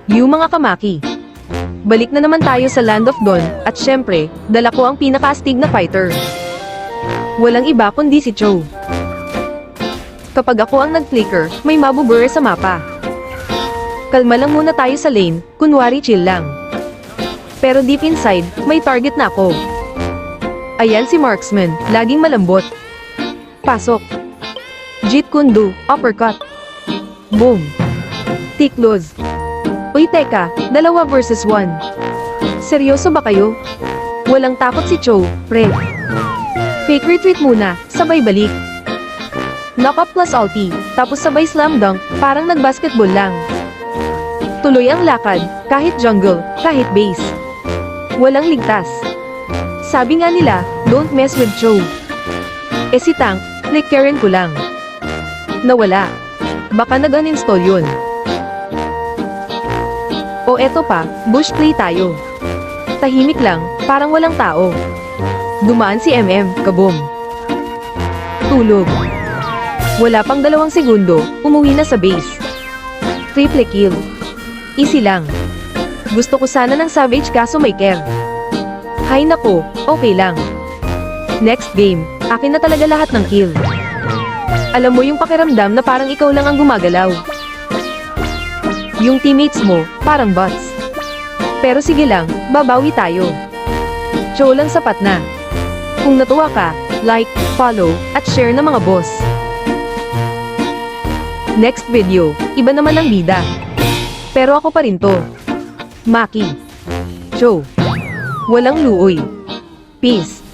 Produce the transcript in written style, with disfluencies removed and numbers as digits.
Yung mga kamaki. Balik na naman tayo sa Land of Dawn, at syempre, dala ko ang pinakaastig na fighter. Walang iba kundi si Cho. Kapag ako ang nag-flicker, may mabubure sa mapa. Kalma lang muna tayo sa lane, kunwari chill lang. Pero deep inside, may target na ako. Ayan si Marksman, laging malambot. Pasok. Jeet Kune Do, uppercut. Boom. Tiklos. Uy teka, 2 versus 1. Seryoso ba kayo? Walang takot si Cho, pre. Fake retreat muna, sabay balik. Knock up plus ulti, tapos sabay slam dunk, parang nag-basketball lang. Tuloy ang lakad, kahit jungle, kahit base. Walang ligtas. Sabi nga nila, don't mess with Cho. Eh si Tank, flickeren ko lang. Nawala. Baka nag-uninstall yun. O eto pa, bush play tayo. Tahimik lang, parang walang tao. Dumaan si MM, kaboom. Tulog. Wala pang 2 segundo, umuwi na sa base. Triple kill. Easy lang. Gusto ko sana ng Savage kaso may care. Hay nako, okay lang. Next game, akin na talaga lahat ng kill. Alam mo yung pakiramdam na parang ikaw lang ang gumagalaw. Yung teammates mo, parang bots. Pero sige lang, babawi tayo. Cho lang sapat na. Kung natuwa ka, like, follow, at share na mga boss. Next video, iba naman ang bida. Pero ako pa rin to. Maki. Cho. Walang luoy. Peace.